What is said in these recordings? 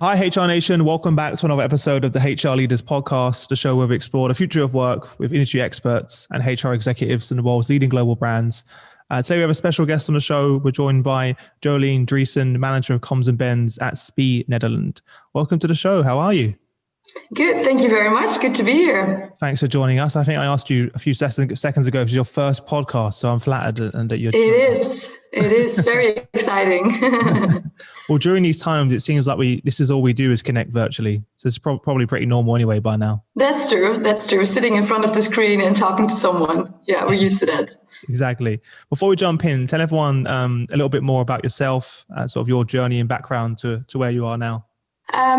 Hi, HR Nation. Welcome back to another episode of the HR Leaders Podcast, the show where we explore the future of work with industry experts and HR executives in the world's leading global brands. Today we have a special guest on the show. We're joined by Jolien Driesen, Manager of Comms and Bens at SPIE Nederland. Welcome to the show. How are you? Good. Thank you very much. Good to be here. Thanks for joining us. I think I asked you a few seconds ago if it's your first podcast, so I'm flattered and that you're. It is very exciting. Well, during these times, it seems like this is all we do is connect virtually. So it's probably pretty normal anyway by now. That's true. Sitting in front of the screen and talking to someone. Yeah, we're used to that. Exactly. Before we jump in, tell everyone a little bit more about yourself, sort of your journey and background to where you are now.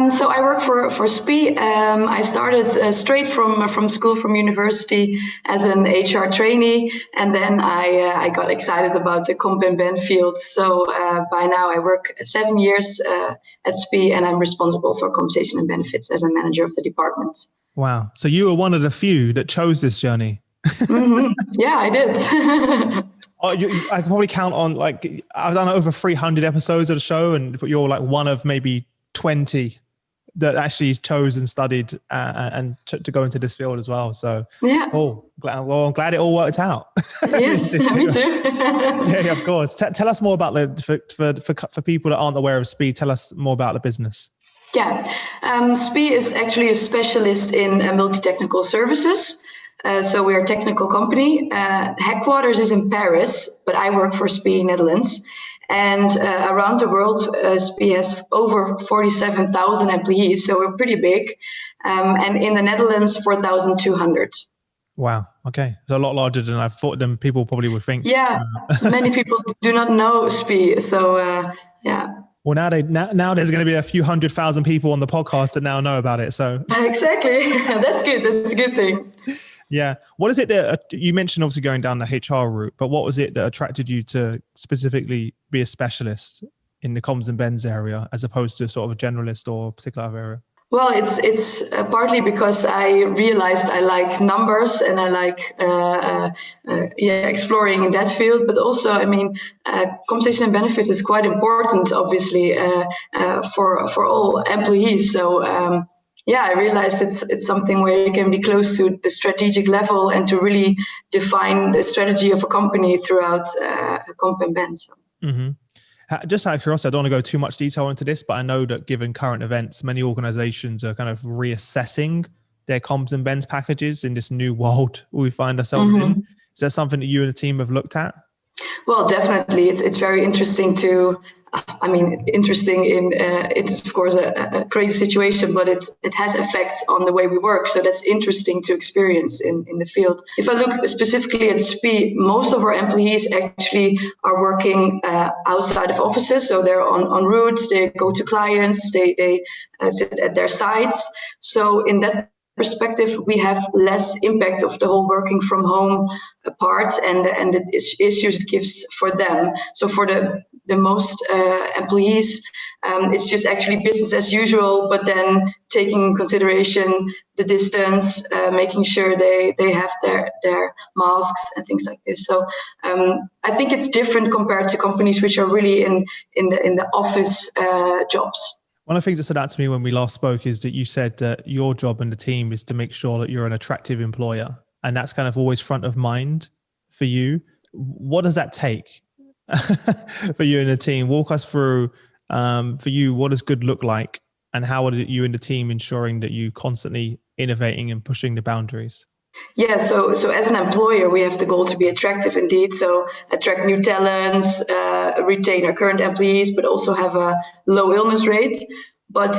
So I work for SPIE. I started straight from school, from university, as an HR trainee, and then I got excited about the comp and ben field. So by now I work 7 years at SPIE, and I'm responsible for compensation and benefits as a manager of the department. Wow! So you were one of the few that chose this journey. Mm-hmm. Yeah, I did. I can probably count on I've done over 300 episodes of the show, and you're like one of maybe 20 that actually chose and studied and to go into this field as well. So yeah. I'm glad it all worked out. Yes, me too. Yeah, of course. Tell us more about for people that aren't aware of SPIE. Tell us more about the business. Yeah, SPIE is actually a specialist in multi-technical services. So we're a technical company. Headquarters is in Paris, but I work for SPIE Netherlands. And around the world, SPIE has over 47,000 employees, so we're pretty big. And in the Netherlands, 4,200. Wow. Okay. It's a lot larger than I thought than people probably would think. Yeah. Many people do not know SPIE. So, yeah. Well, now there's going to be a few 100,000 people on the podcast that now know about it. So exactly. That's good. That's a good thing. Yeah. What is it that you mentioned, obviously going down the HR route, but what was it that attracted you to specifically be a specialist in the comms and bens area as opposed to sort of a generalist or particular area? Well, it's partly because I realized I like numbers and I like exploring in that field. But also, I mean, compensation and benefits is quite important, obviously, for all employees. So. I realized it's something where you can be close to the strategic level and to really define the strategy of a company throughout a comp and ben. So. Mm-hmm. Just out of curiosity, I don't want to go too much detail into this, but I know that given current events, many organizations are kind of reassessing their comps and bens packages in this new world we find ourselves in. Is that something that you and the team have looked at? Well, definitely. It's very interesting it's of course a crazy situation, but it has effects on the way we work. So that's interesting to experience in the field. If I look specifically at SPIE, most of our employees actually are working outside of offices. So they're on routes, they go to clients, they sit at their sites. So in that perspective, we have less impact of the whole working from home parts and the issues it gives for them. So for the most employees, it's just actually business as usual, but then taking in consideration the distance, making sure they have their masks and things like this. So I think it's different compared to companies which are really in the office jobs. One of the things that stood out to me when we last spoke is that you said that your job and the team is to make sure that you're an attractive employer. And that's kind of always front of mind for you. What does that take for you and the team? Walk us through, for you, what does good look like? And how are you and the team ensuring that you constantly innovating and pushing the boundaries? Yeah, so as an employer, we have the goal to be attractive indeed. So attract new talents, retain our current employees, but also have a low illness rate. But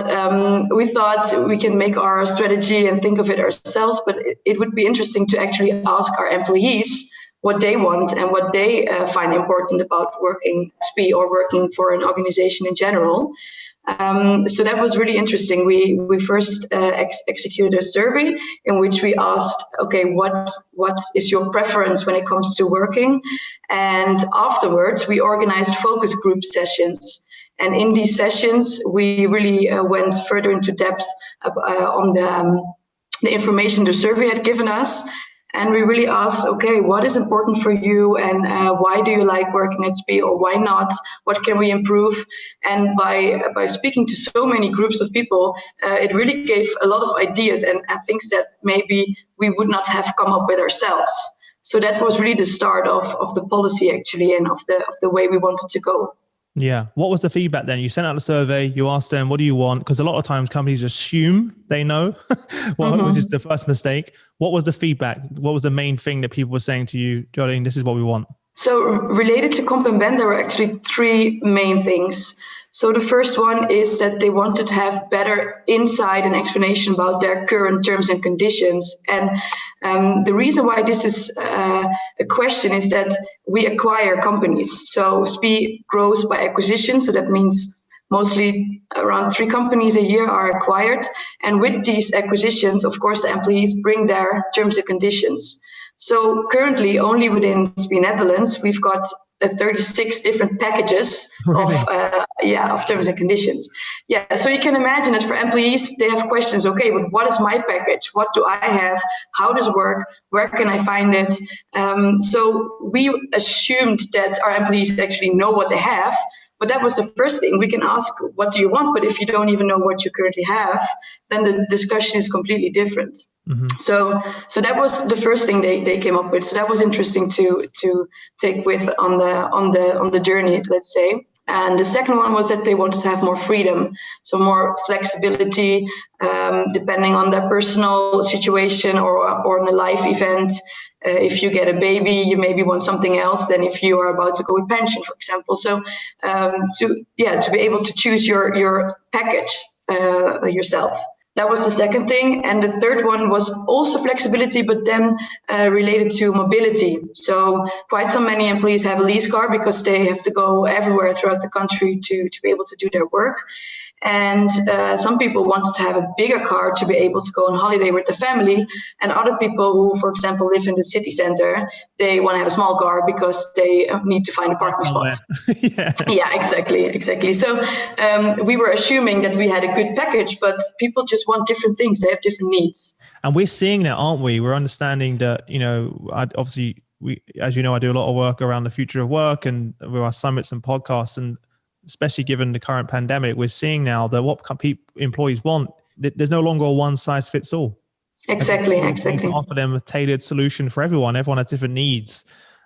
we thought we can make our strategy and think of it ourselves, but it would be interesting to actually ask our employees what they want and what they find important about working at SPIE or working for an organization in general. So that was really interesting. We first executed a survey in which we asked, okay, what is your preference when it comes to working? And afterwards, we organized focus group sessions. And in these sessions, we really went further into depth on the information the survey had given us. And we really asked, okay, what is important for you, and why do you like working at SPIE, or why not? What can we improve? And by speaking to so many groups of people, it really gave a lot of ideas and things that maybe we would not have come up with ourselves. So that was really the start of the policy, actually, and of the way we wanted to go. Yeah. What was the feedback then? You sent out a survey, you asked them, what do you want? Because a lot of times companies assume they know, which is the first mistake. What was the feedback? What was the main thing that people were saying to you, Jolien, this is what we want? So related to comp and ben, there were actually three main things. So the first one is that they wanted to have better insight and explanation about their current terms and conditions. And the reason why this is a question is that we acquire companies. So SPIE grows by acquisition. So that means mostly around 3 companies a year are acquired. And with these acquisitions, of course, the employees bring their terms and conditions. So currently, only within SPIE Netherlands, we've got 36 different packages of terms and conditions. Yeah, so you can imagine that for employees, they have questions. Okay, but what is my package? What do I have? How does it work? Where can I find it? So we assumed that our employees actually know what they have. But that was the first thing. We can ask, what do you want? But if you don't even know what you currently have, then the discussion is completely different. Mm-hmm. So that was the first thing they came up with. So that was interesting to take with on the journey, let's say. And the second one was that they wanted to have more freedom, so more flexibility, depending on their personal situation or on a life event. If you get a baby, you maybe want something else than if you are about to go with pension, for example. So to be able to choose your package yourself. That was the second thing. And the third one was also flexibility, but then related to mobility. So quite so many employees have a lease car because they have to go everywhere throughout the country to be able to do their work. And some people wanted to have a bigger car to be able to go on holiday with the family. And other people who, for example, live in the city center, they want to have a small car because they need to find a parking spot. Yeah, exactly. So we were assuming that we had a good package, but people just want different things. They have different needs. And we're seeing that, aren't we? We're understanding that, obviously, as you know, I do a lot of work around the future of work and with our summits and podcasts, and especially given the current pandemic, we're seeing now that what employees want, there's no longer a one size fits all. Exactly. You can offer them a tailored solution for everyone. Everyone has different needs.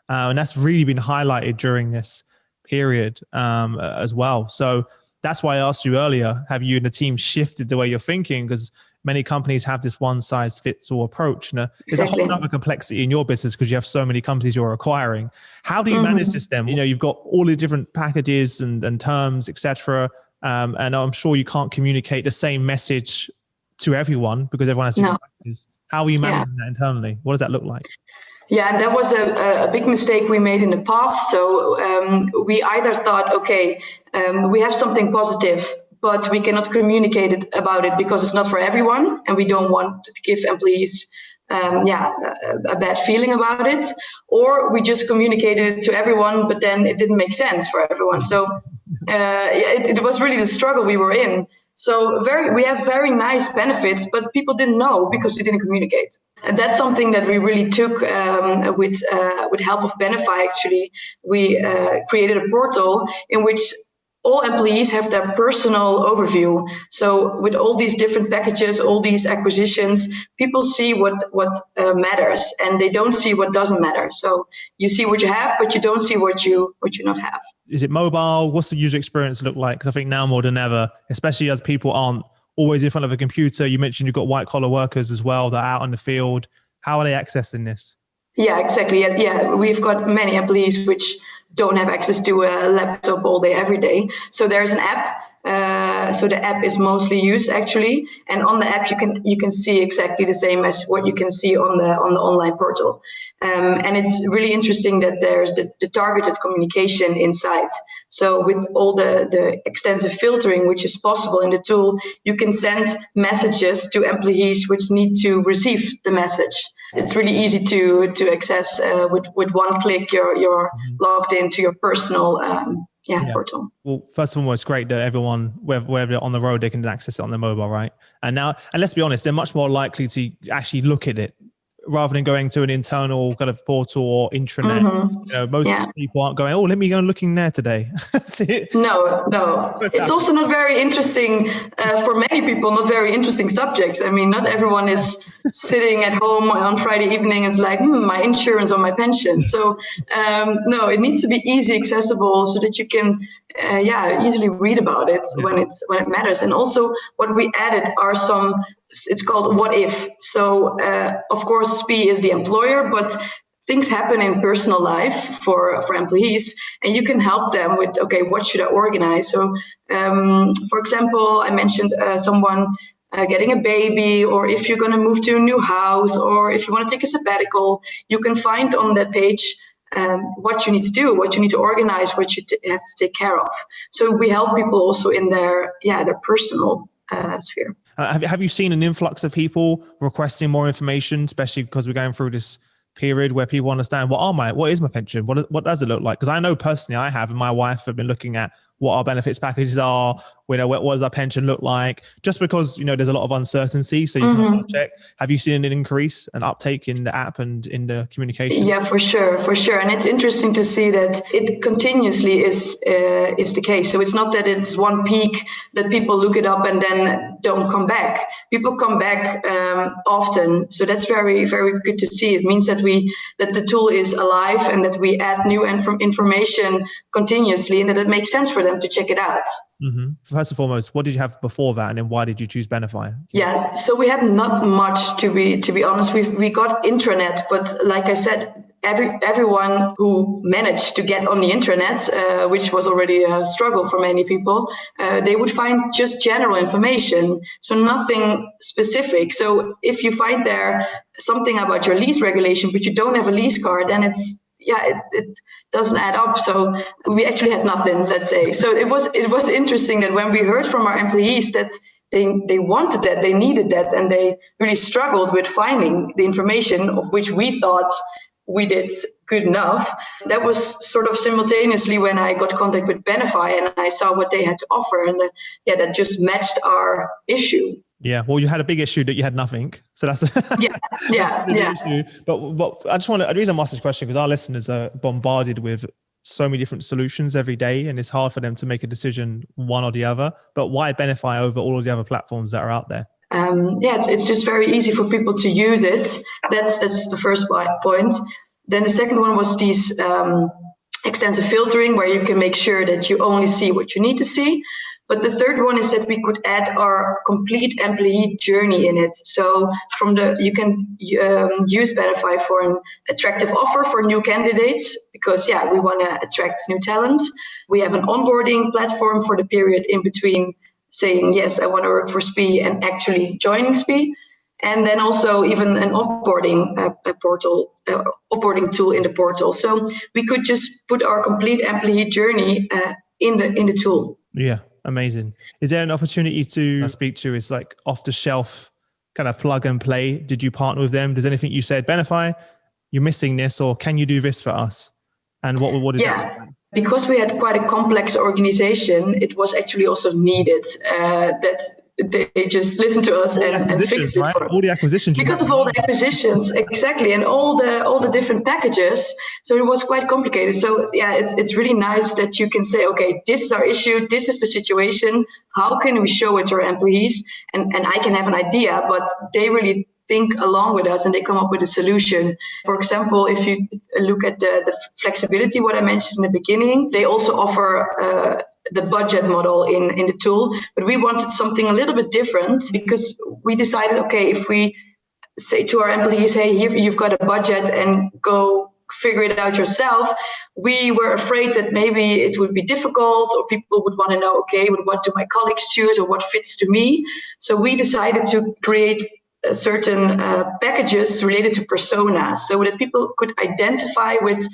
And that's really been highlighted during this period as well. So that's why I asked you earlier, have you and the team shifted the way you're thinking? Because many companies have this one size fits all approach. Now, there's a whole other complexity in your business because you have so many companies you're acquiring. How do you manage this then? You've got all the different packages and terms, etc. And I'm sure you can't communicate the same message to everyone because everyone has different packages. How are you managing that internally? What does that look like? Yeah, that was a big mistake we made in the past. So we either thought, okay, we have something positive, but we cannot communicate about it because it's not for everyone, and we don't want to give employees a bad feeling about it. Or we just communicated it to everyone, but then it didn't make sense for everyone. So it was really the struggle we were in. So we have very nice benefits, but people didn't know because we didn't communicate. And that's something that we really took with help of Benify. Actually, we created a portal in which all employees have their personal overview. So with all these different packages, all these acquisitions, people see what matters, and they don't see what doesn't matter. So you see what you have, but you don't see what you not have. Is it mobile? What's the user experience look like? Because I think now more than ever, especially as people aren't always in front of a computer. You mentioned you've got white collar workers as well that are out in the field. How are they accessing this? Yeah, exactly. Yeah, we've got many employees which don't have access to a laptop all day, every day. So there's an app. So the app is mostly used actually, and on the app you can see exactly the same as what you can see on the online portal. And it's really interesting that there's the targeted communication inside. So with all the extensive filtering which is possible in the tool, you can send messages to employees which need to receive the message. It's really easy to access with one click. You're logged into your personal portal. Well, first of all, it's great that everyone, whether they're on the road, they can access it on their mobile, right? And let's be honest, they're much more likely to actually look at it rather than going to an internal kind of portal or intranet. Most people aren't going, oh, let me go looking there today. No. It's also not very interesting for many people, not very interesting subjects. I mean, not everyone is sitting at home on Friday evening and is like, my insurance or my pension. So no, it needs to be easy accessible so that you can easily read about it when it matters. And also what we added are some, it's called what if. So of course SPIE is the employer, but things happen in personal life for employees, and you can help them with, okay, what should I organize? So for example, I mentioned someone getting a baby, or if you're going to move to a new house, or if you want to take a sabbatical, you can find on that page what you need to do, what you need to organize, what you have to take care of. So we help people also in their personal sphere. Have you seen an influx of people requesting more information, especially because we're going through this period where people understand what is my pension? What does it look like? Because I know personally I have, and my wife have been looking at what our benefits packages are, what does our pension look like, just because, there's a lot of uncertainty. So you can check. Have you seen an increase, an uptake in the app and in the communication? Yeah, for sure. And it's interesting to see that it continuously is the case. So it's not that it's one peak that people look it up and then don't come back. People come back often. So that's very, very good to see. It means that the tool is alive and that we add new information continuously, and that it makes sense for them to check it out. First and foremost, what did you have before that, and then why did you choose Benify? Yeah, so we had not much, to be honest. We got intranet, but like I said, everyone who managed to get on the intranet, which was already a struggle for many people, they would find just general information, so nothing specific. So if you find there something about your lease regulation, but you don't have a lease card, then it doesn't add up. So we actually had nothing, let's say. So it was interesting that when we heard from our employees that they wanted that, they needed that, and they really struggled with finding the information of which we thought we did good enough. That was sort of simultaneously when I got contact with Benify and I saw what they had to offer, and that just matched our issue. Yeah, well, you had a big issue that you had nothing, so that's yeah. Issue. But I just want to. The reason I'm asking this question because our listeners are bombarded with so many different solutions every day, and it's hard for them to make a decision one or the other. But why Benify over all of the other platforms that are out there? It's just very easy for people to use it. That's the first point. Then the second one was these extensive filtering, where you can make sure that you only see what you need to see. But the third one is that we could add our complete employee journey in it. So you can use Benify for an attractive offer for new candidates, because we want to attract new talent. We have an onboarding platform for the period in between saying, yes, I want to work for SPIE and actually joining SPIE. And then also even an offboarding offboarding tool in the portal. So we could just put our complete employee journey in the tool. Yeah, amazing. Is there an opportunity to speak to? It's like off the shelf kind of plug and play. Did you partner with them? Does anything you said, Benify, you're missing this, or can you do this for us? And what did that look like? Because we had quite a complex organization, it was actually also needed that they just listen to us and fix it for us. All the acquisitions. Because of all the acquisitions, exactly, and all the different packages. So it was quite complicated. So it's really nice that you can say, okay, this is our issue, this is the situation. How can we show it to our employees? And I can have an idea, but they really think along with us and they come up with a solution. For example, if you look at the flexibility, what I mentioned in the beginning, they also offer the budget model in the tool, but we wanted something a little bit different because we decided, okay, if we say to our employees, hey, here you've got a budget and go figure it out yourself, we were afraid that maybe it would be difficult or people would want to know, okay, what do my colleagues choose or what fits to me? So we decided to create certain packages related to personas so that people could identify with,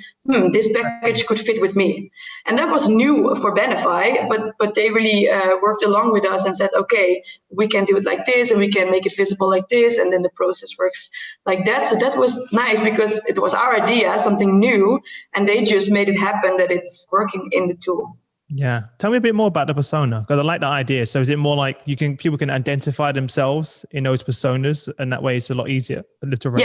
this package could fit with me. And that was new for Benify, but they really worked along with us and said, okay, we can do it like this and we can make it visible like this. And then the process works like that. So that was nice because it was our idea, something new, and they just made it happen that it's working in the tool. Yeah. Tell me a bit more about the persona, because I like that idea. So is it more like people can identify themselves in those personas, and that way it's a lot easier to relate?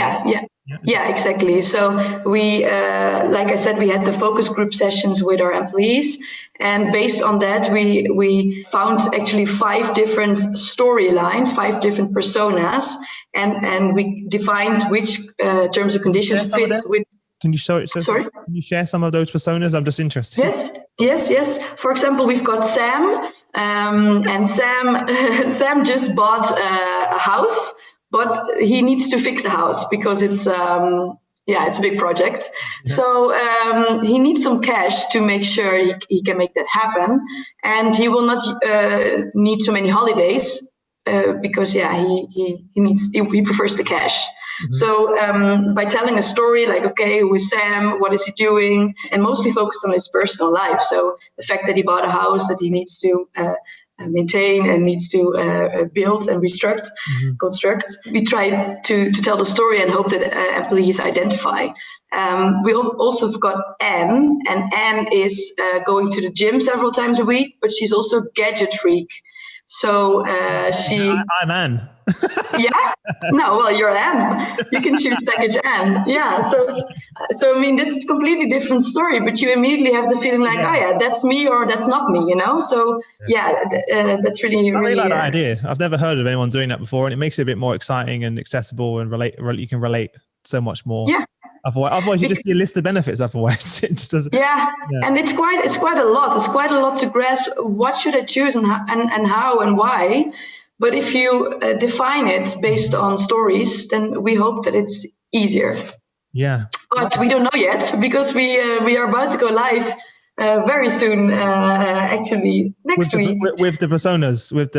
Yeah, exactly. So we, like I said, we had the focus group sessions with our employees, and based on that, we found actually 5 different storylines, 5 different personas, and we defined which terms and conditions fit with. Can you show it? Sorry? Can you share some of those personas? I'm just interested. Yes. For example, we've got Sam, and Sam just bought a house, but he needs to fix the house because it's a big project. Yeah. So he needs some cash to make sure he can make that happen, and he will not need so many holidays. Because he prefers the cash. Mm-hmm. So by telling a story like, okay, who is Sam? What is he doing? And mostly focused on his personal life. So the fact that he bought a house that he needs to maintain and needs to build and construct. We try to tell the story and hope that employees identify. We also have got Anne, and Anne is going to the gym several times a week, but she's also a gadget freak. So I'm Anne. Yeah? No, well, you're Anne. You can choose package Anne. Yeah. So I mean, this is a completely different story, but you immediately have the feeling like, oh yeah, that's me or that's not me, you know? So that's really, I really like that idea. I've never heard of anyone doing that before, and it makes it a bit more exciting and accessible, and you can relate so much more. Yeah. Otherwise you just see a list of benefits. Otherwise, it just doesn't. Yeah, and it's quite a lot. It's quite a lot to grasp. What should I choose and how and why? But if you define it based on stories, then we hope that it's easier. Yeah. But we don't know yet, because we are about to go live very soon. Actually, next week with the personas. What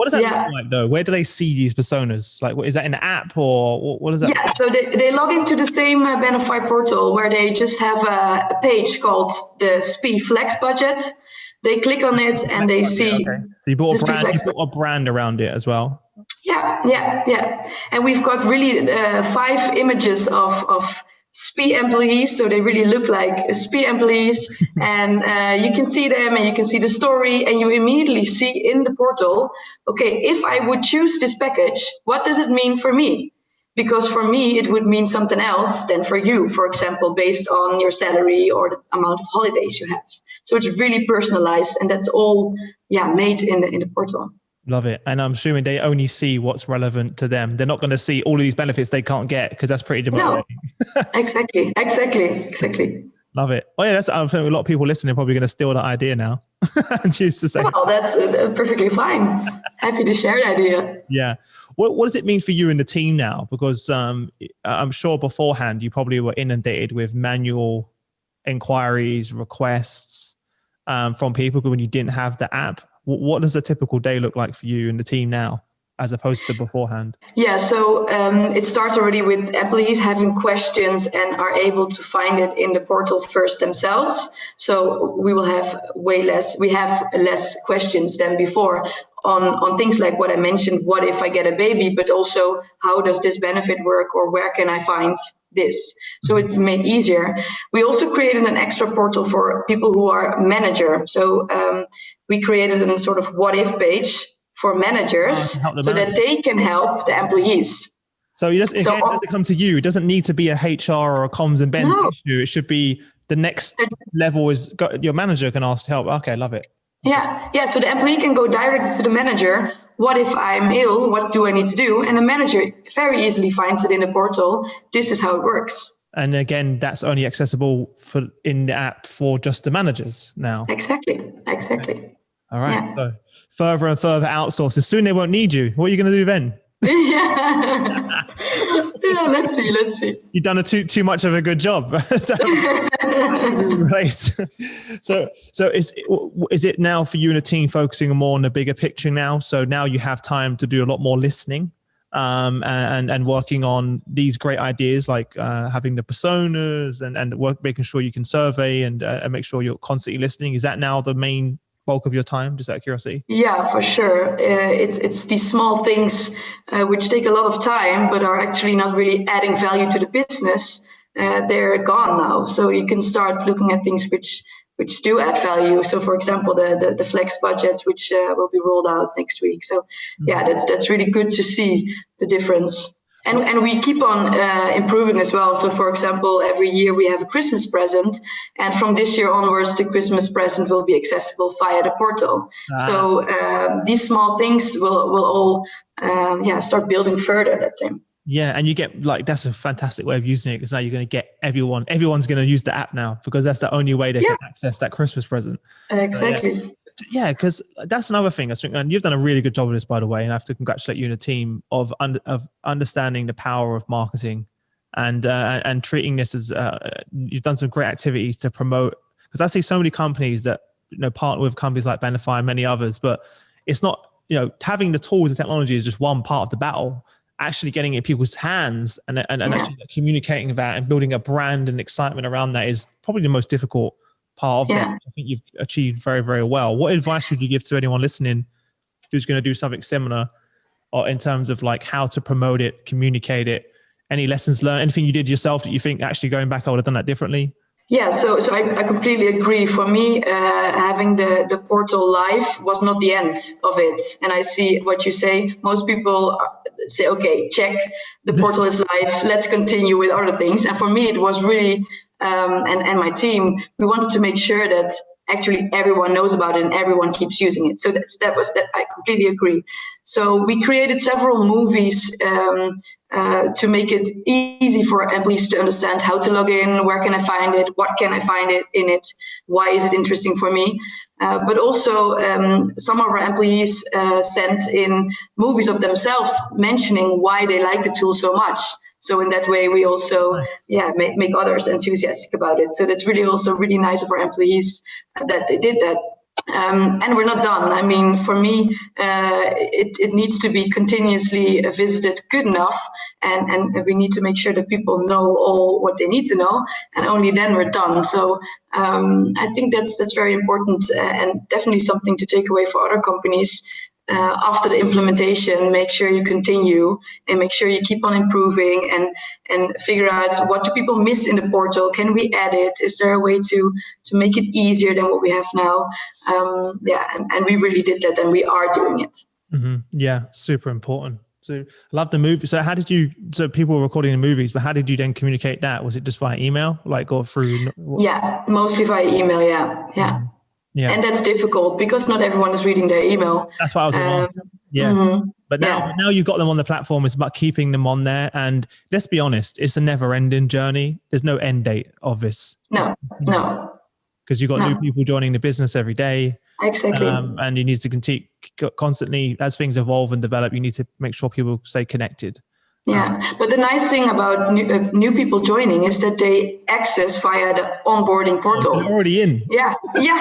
does that look like though? Where do they see these personas? Like, is that in the app, or what is that? Yeah, so they log into the same Benify portal, where they just have a page called the SPIE Flex Budget. They click on it and they see. Okay. So you bought a brand around it as well. Yeah. And we've got really 5 images of SPIE employees, so they really look like SPIE employees, and you can see them and you can see the story, and you immediately see in the portal, okay, if I would choose this package, what does it mean for me? Because for me, it would mean something else than for you, for example, based on your salary or the amount of holidays you have. So it's really personalized, and that's all made in the portal. Love it. And I'm assuming they only see what's relevant to them. They're not going to see all of these benefits they can't get, because that's pretty demotivating. No, exactly. Love it. Oh yeah, I think a lot of people listening are probably going to steal that idea now and choose the same. Well, that's perfectly fine. Happy to share the idea. Yeah. What does it mean for you and the team now? Because I'm sure beforehand you probably were inundated with manual inquiries, requests from people when you didn't have the app. What does a typical day look like for you and the team now, as opposed to beforehand? Yeah, so it starts already with employees having questions and are able to find it in the portal first themselves. So we have less questions than before on things like what I mentioned, what if I get a baby, but also how does this benefit work, or where can I find this? So it's made easier. We also created an extra portal for people who are manager. So we created a sort of what if page for managers, so that they can help the employees. So it doesn't come to you. It doesn't need to be a HR or a comms and bench issue. It should be the next level is your manager can ask to help. Okay, love it. Yeah. So the employee can go directly to the manager. What if I'm ill? What do I need to do? And the manager very easily finds it in the portal. This is how it works. And again, that's only accessible in the app for just the managers now. Exactly. All right. Yeah. So further and further outsources. Soon they won't need you. What are you going to do then? Yeah, let's see. You've done too much of a good job. Right. So is it now for you and the team focusing more on the bigger picture now? So now you have time to do a lot more listening and working on these great ideas, like having the personas and making sure you can survey and make sure you're constantly listening. Is that now the main bulk of your time, just out of curiosity? Yeah, for sure. It's these small things which take a lot of time, but are actually not really adding value to the business. They're gone now. So you can start looking at things which which do add value. So, for example, the flex budget, which will be rolled out next week. So, yeah, that's really good to see the difference. And we keep on improving as well. So, for example, every year we have a Christmas present, and from this year onwards, the Christmas present will be accessible via the portal. So these small things will all start building further, let's say. Yeah, and you get like, that's a fantastic way of using it, because now you're going to get everyone's going to use the app now, because that's the only way they can access that Christmas present. Exactly. Yeah, because that's another thing I think, and you've done a really good job of this, by the way, and I have to congratulate you and the team of understanding the power of marketing and treating this as you've done some great activities to promote, because I see so many companies that partner with companies like Benify and many others, but it's not, having the tools and technology is just one part of the battle. Actually getting it in people's hands and actually communicating that and building a brand and excitement around that is probably the most difficult part of that, which I think you've achieved very, very well. What advice would you give to anyone listening who's going to do something similar, or in terms of like how to promote it, communicate it, any lessons learned, anything you did yourself that you think actually going back, I would have done that differently? Yeah, so I completely agree. For me, having the portal live was not the end of it. And I see what you say. Most people say, okay, check, the portal is live, let's continue with other things. And for me, it was really, and my team, we wanted to make sure that actually everyone knows about it and everyone keeps using it. So that was I completely agree. So we created several movies to make it easy for employees to understand how to log in, where can I find it, what can I find it in it, why is it interesting for me. But also some of our employees sent in movies of themselves mentioning why they like the tool so much. So in that way, we also make others enthusiastic about it. So that's really also really nice of our employees that they did that. And we're not done. I mean, for me, it needs to be continuously visited good enough, and we need to make sure that people know all what they need to know, and only then we're done. So I think that's very important, and definitely something to take away for other companies. After the implementation, make sure you continue and make sure you keep on improving and figure out what do people miss in the portal. Can we add it? Is there a way to make it easier than what we have now? And we really did that, and we are doing it. Mm-hmm. Yeah, super important. So love the movie. So so people were recording the movies, but how did you then communicate that? Was it just via email, like, or through? Yeah, mostly via email. Yeah. Yeah. And that's difficult because not everyone is reading their email. That's what I was going to ask. Yeah. Mm-hmm. But now you've got them on the platform. It's about keeping them on there. And let's be honest, it's a never ending journey. There's no end date of this. No. Because you've got new people joining the business every day. Exactly. And you need to continue constantly, as things evolve and develop, you need to make sure people stay connected. Yeah, but the nice thing about new people joining is that they access via the onboarding portal. They're already in. Yeah.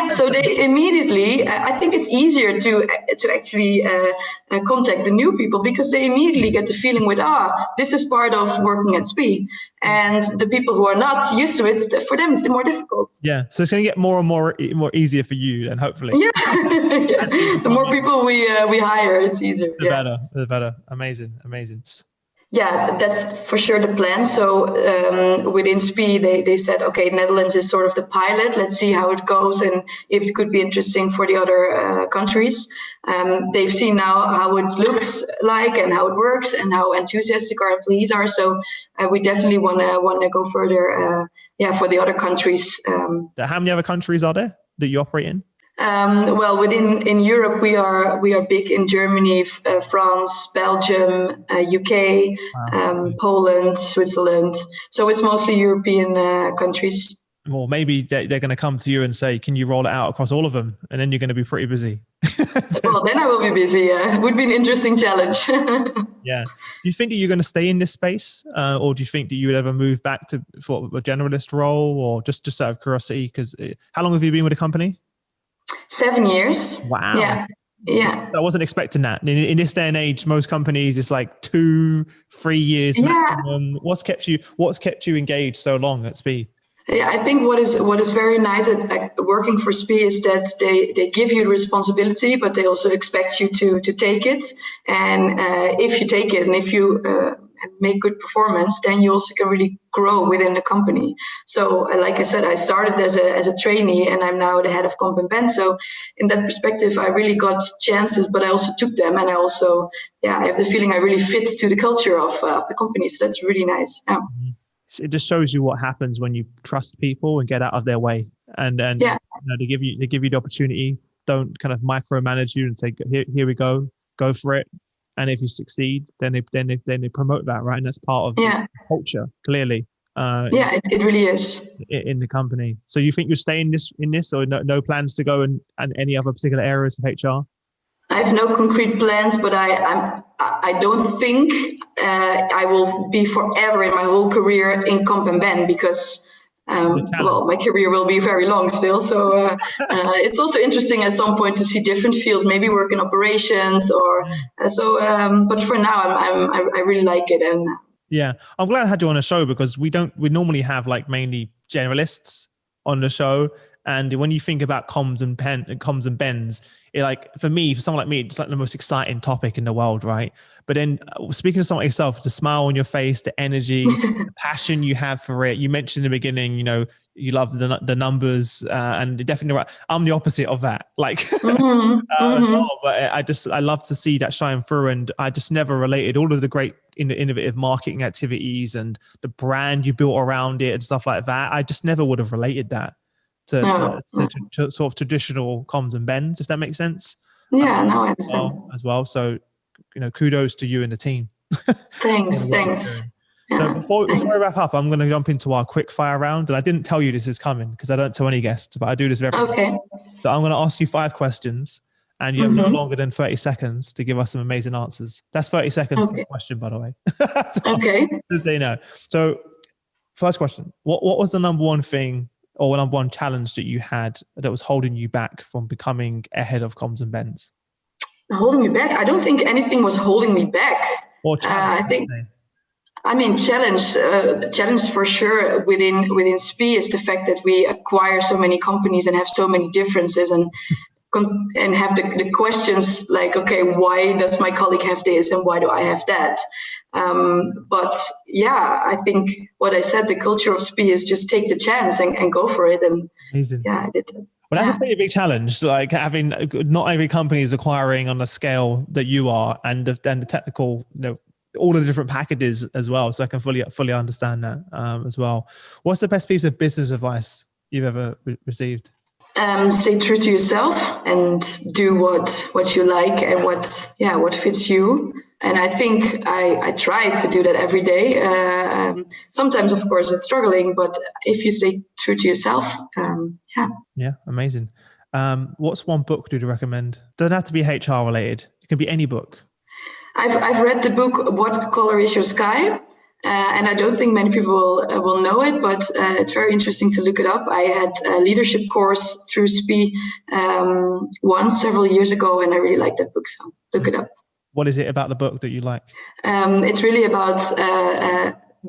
So they immediately, I think it's easier to actually contact the new people because they immediately get the feeling with, this is part of working at SPIE. And the people who are not used to it, for them, it's more difficult. Yeah, so it's going to get more and more easier for you, and hopefully. Yeah. The more people we hire, it's easier. The better. Amazing. Yeah, that's for sure the plan. So within SPIE, they said, okay, Netherlands is sort of the pilot. Let's see how it goes and if it could be interesting for the other countries. They've seen now how it looks like and how it works and how enthusiastic our employees are. So we definitely want to go further. For the other countries. How many other countries are there that you operate in? Well, in Europe, we are big in Germany, France, Belgium, UK, Poland, Switzerland. So it's mostly European countries. Well, maybe they're going to come to you and say, can you roll it out across all of them? And then you're going to be pretty busy. Well, then I will be busy. Yeah. It would be an interesting challenge. Yeah. Do you think that you're going to stay in this space? Or do you think that you would ever move back for a generalist role, or just out of curiosity? Because how long have you been with the company? 7 years. Wow. Yeah. I wasn't expecting that. In this day and age, most companies, it's like 2-3 years maximum. What's kept you engaged so long at SPIE? Yeah, I think what is very nice at working for SPIE is that they give you the responsibility, but they also expect you to take it. And if you take it and if you make good performance, then you also can really grow within the company. So like I said, I started as a trainee, and I'm now the head of Comp and Ben. So in that perspective, I really got chances, but I also took them, and I also, I have the feeling I really fit to the culture of the company. So that's really nice. Yeah. It just shows you what happens when you trust people and get out of their way, and yeah. they give you the opportunity. Don't kind of micromanage you and say, here we go for it. And if you succeed, then they promote that, right? And that's part of the culture, clearly. It really is in the company. So you think you're staying in this, or no plans to go and any other particular areas of HR? I have no concrete plans, but I don't think I will be forever in my whole career in Comp and Ben, because my career will be very long still. So it's also interesting at some point to see different fields, maybe work in operations or but for now, I really like it. And yeah, I'm glad I had you on the show, because we normally have like mainly generalists on the show. And when you think about comms and bens, for someone like me, it's like the most exciting topic in the world, right? But then speaking to someone like yourself, the smile on your face, the energy, the passion you have for it. You mentioned in the beginning, you love the numbers, and definitely right. I'm the opposite of that. But I love to see that shine through, and I just never related all of the great innovative marketing activities and the brand you built around it and stuff like that. I just never would have related that to sort of traditional comms and bens, if that makes sense. Yeah, no, I understand. As well. So, kudos to you and the team. Thanks. So before I wrap up, I'm going to jump into our quick fire round. And I didn't tell you this is coming because I don't tell any guests, but I do this every day. So I'm going to ask you 5 questions, and you have no longer than 30 seconds to give us some amazing answers. That's 30 seconds per question, by the way. Just so you know. So first question, what was the number one thing or number one challenge that you had that was holding you back from becoming a head of comms and bens? Holding me back? I don't think anything was holding me back. Or challenge, challenge for sure within SPIE is the fact that we acquire so many companies and have so many differences and have the questions like, okay, why does my colleague have this and why do I have that? But I think what I said, the culture of SPIE is just take the chance and go for it. And amazing. I did. Well, that's a pretty big challenge. Like having not every company is acquiring on the scale that you are, and the technical, all of the different packages as well. So I can fully understand that as well. What's the best piece of business advice you've ever received? Stay true to yourself and do what you like and what fits you. And I think I try to do that every day. Sometimes, of course, it's struggling, but if you stay true to yourself, Yeah, amazing. What's one book do you recommend? Doesn't have to be HR related. It can be any book. I've read the book What Color Is Your Sky? And I don't think many people will know it, but it's very interesting to look it up. I had a leadership course through SPIE once several years ago, and I really like that book, so look it up. What is it about the book that you like? It's really about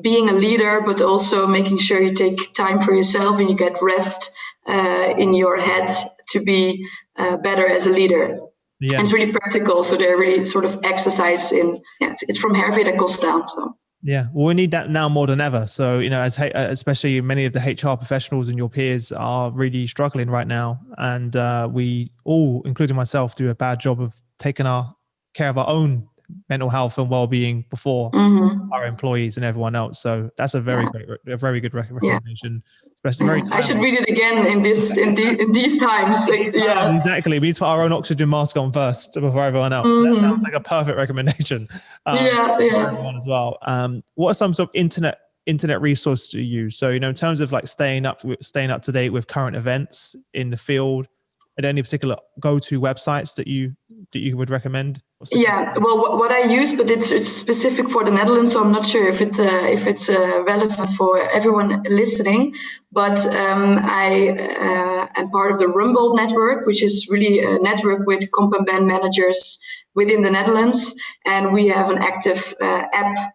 being a leader, but also making sure you take time for yourself and you get rest in your head to be better as a leader. Yeah. And it's really practical, so they're really sort of exercise in. It's from 𝗿𝗿 so. Yeah, well, we need that now more than ever. So, especially many of the HR professionals and your peers are really struggling right now. And we all, including myself, do a bad job of taking care of our own mental health and well-being before our employees and everyone else. So that's a very good recommendation. Especially I should read it again in these times. Exactly. We need to put our own oxygen mask on first before everyone else. That sounds like a perfect recommendation. For everyone as well. What are some sort of internet resources to use? So, in terms of like staying up to date with current events in the field, are there any particular go-to websites that you would recommend? Well, what I use, but it's specific for the Netherlands, so I'm not sure if it's relevant for everyone listening. But I am part of the Rumble network, which is really a network with Comp and Ben managers within the Netherlands, and we have an active app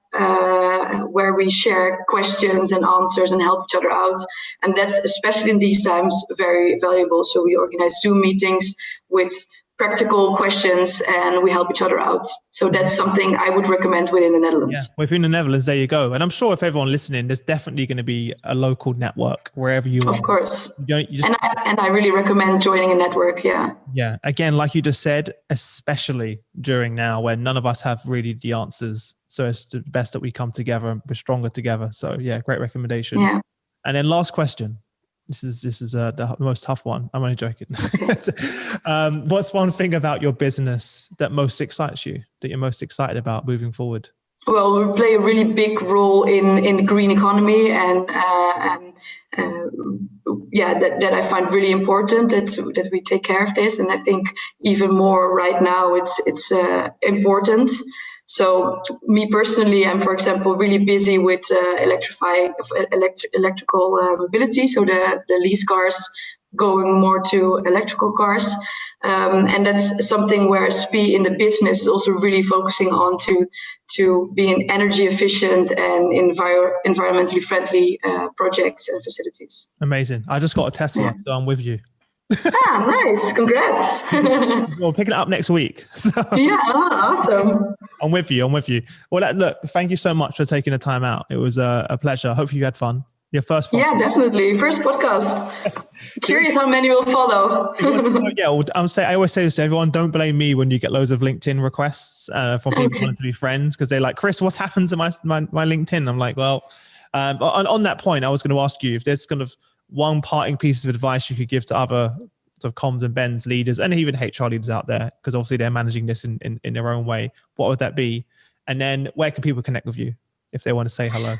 where we share questions and answers and help each other out, and that's especially in these times very valuable. So we organize Zoom meetings with practical questions, and we help each other out. So that's something I would recommend within the Netherlands. Yeah, well, if you're in the Netherlands, there you go. And I'm sure if everyone listening, there's definitely going to be a local network wherever you are. Of course. You just, and I really recommend joining a network. Yeah. Yeah. Again, like you just said, especially during now when none of us have really the answers. So it's the best that we come together and we're stronger together. So yeah, great recommendation. Yeah. And then last question. This is the most tough one. I'm only joking. What's one thing about your business that most excites you, that you're most excited about moving forward? Well, we play a really big role in the green economy, and that I find really important that we take care of this. And I think even more right now, it's important. So me personally, I'm, for example, really busy with electrical mobility. So the lease cars going more to electrical cars. And that's something where SPIE in the business is also really focusing on to being energy efficient and environmentally friendly projects and facilities. Amazing. I just got a Tesla, so I'm with you. Nice. Congrats. We'll pick it up next week. So. Yeah, awesome. I'm with you. Well, look, thank you so much for taking the time out. It was a pleasure. Hopefully you had fun. Your first podcast. Yeah, definitely. First podcast. Curious how many will follow. Yeah, well, I always say this to everyone, don't blame me when you get loads of LinkedIn requests from people wanting to be friends, because they're like, Chris, what's happened to my LinkedIn? I'm like, well, on that point, I was going to ask you if there's kind of one parting piece of advice you could give to other sort of comms and Ben's leaders and even HR leaders out there, because obviously they're managing this in their own way. What would that be? And then where can people connect with you if they want to say hello?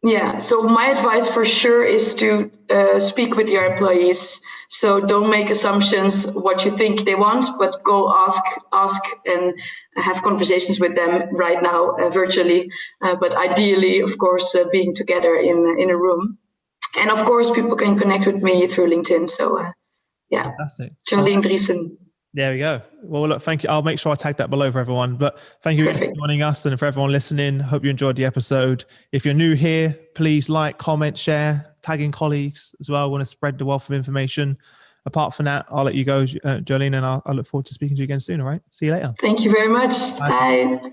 Yeah, so my advice for sure is to speak with your employees. So don't make assumptions what you think they want, but go ask and have conversations with them right now virtually. But ideally, of course, being together in a room. And of course, people can connect with me through LinkedIn. So yeah, fantastic. Jolien Driesen. There we go. Well, look, thank you. I'll make sure I tag that below for everyone. But thank you for joining us, and for everyone listening, hope you enjoyed the episode. If you're new here, please like, comment, share, tagging colleagues as well. I want to spread the wealth of information. Apart from that, I'll let you go, Jolien, and I'll look forward to speaking to you again soon. All right. See you later. Thank you very much. Bye.